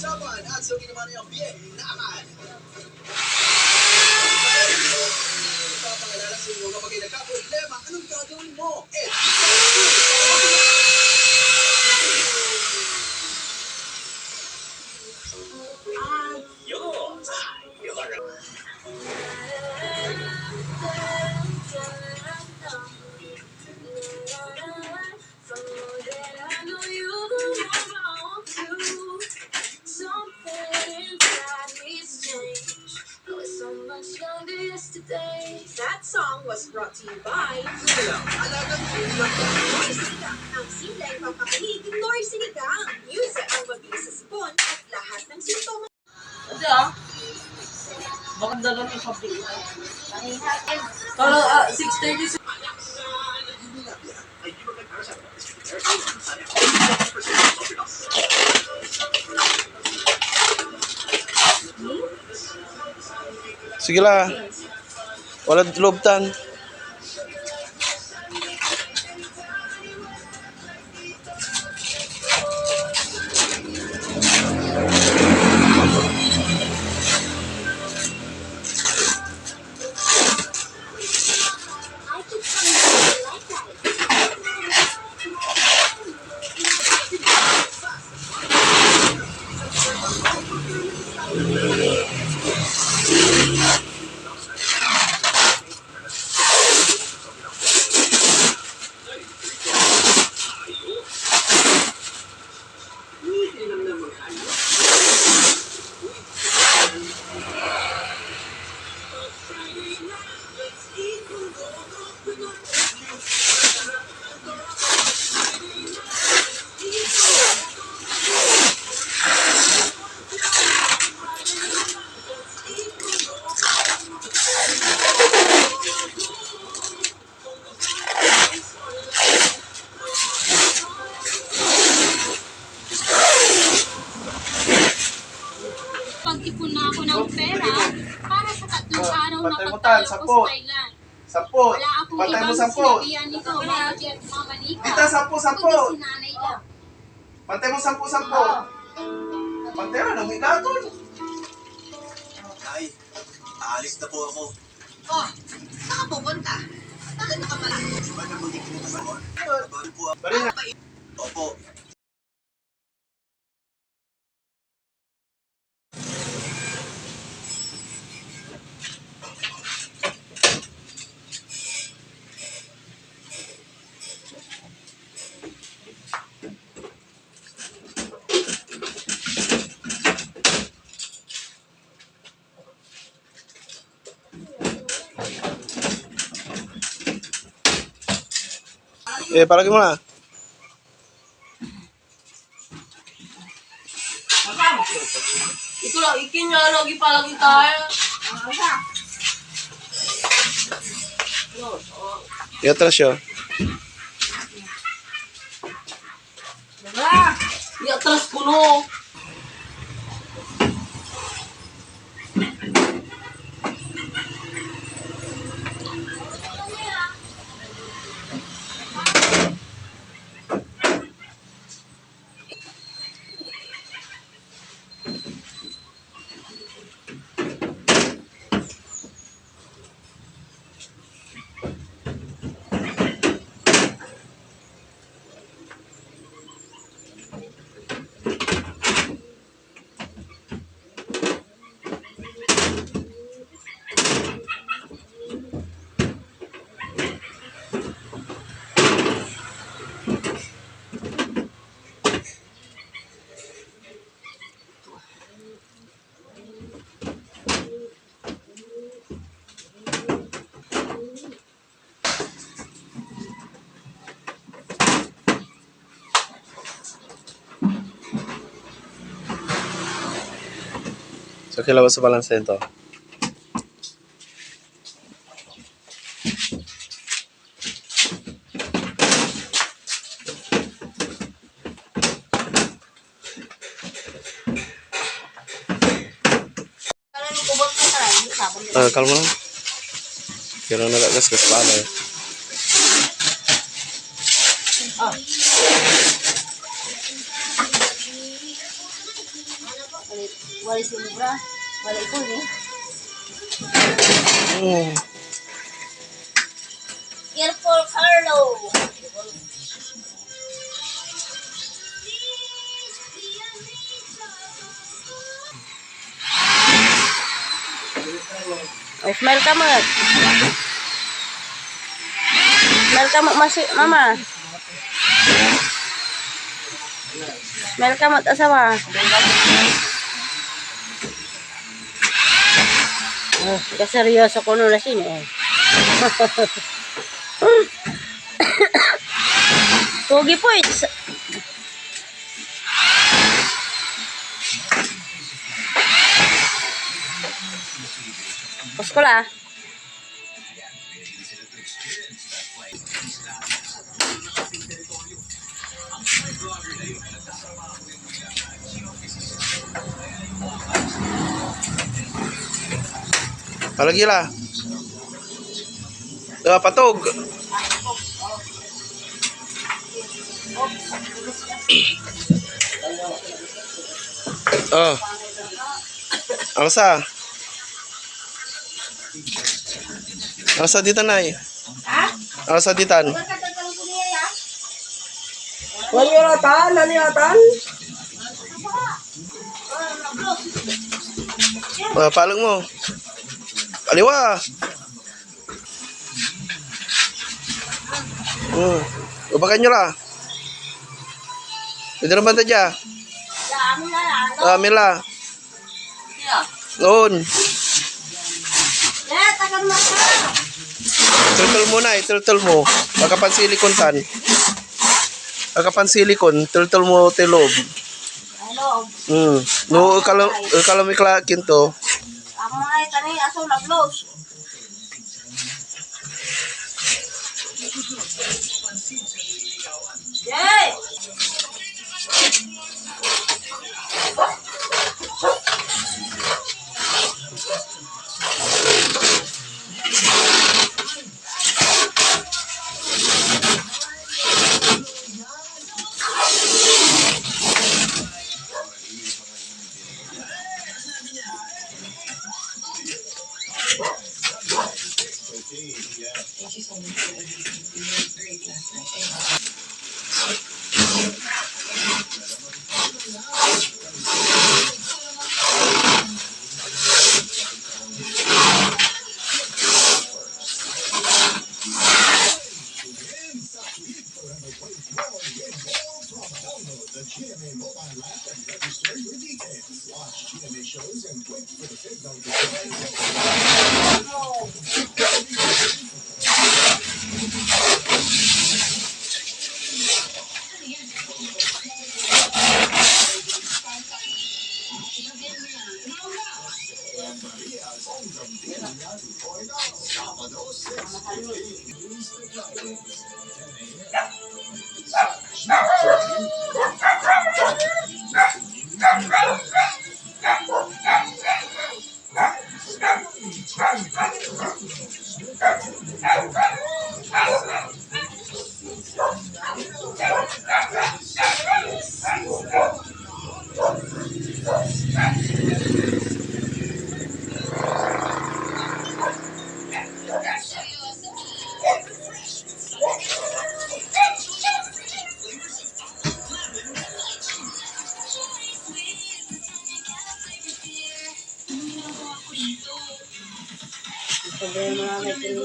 usapan at sa naman yung biyehinahan. Ipapakilala sa inyo kapag ay nagka-problema, anong gagawin mo? That song was brought to you by Alagang Lori Sinigang. Ang simple ay pampakinig ng Lori Sinigang. Use it ang mabilis sa sipon at lahat ng simptomas. Ito bakit dalang yung public? Kala 6:30. Sige la. Walang lobtan. Pag-ipon na ako ng pera para sa 3 araw na Patay mo, pagtayo Tan, ko sa Thailand. 10. Wala akong Patay mo, ibang 10. sinabihan nito, Mama Jeff, Mama Nika. Tita, 10. Kundi si nanay lang. Pantay mo 10. Pantay mo, namigaton. Nay, aalis na po ako. Oh, saan ka pupunta? Bakit nakapala? Di ba na magiging naman? Bago po ako. Bali na. Opo. Palagi mo na. Ito lang, ikin nga lagi palagi tayo. Iatras siya. Iatras ko no. So, kailangan sa balance nito. Kalma lang. Kira nagagasgas pala eh. Wala sumubra. Wala ito eh. Careful, Carlo. Oh, smile ka mo. Smile ka mo, mama. Smile ka mo, asawa. Oh, kaseryoso ko nung lasin eh. Pogi po eh. Sekolah. Apa lagi lah? Patog. Oh. Alsa. Alsa ditan ay. Alsa ditan. Naniatan. Palang mo. Kaliwa. Ubakan nyo lah. Pwede naman tayo dyan. Mila. Noon. Turtle mo na, turtle mo. Pagkapan silikon tan. Pagkapan silikon, turtle mo tilob. No, kalau mikla kinto. Ako ay kanay aso na close. Yay! Problema namin ito.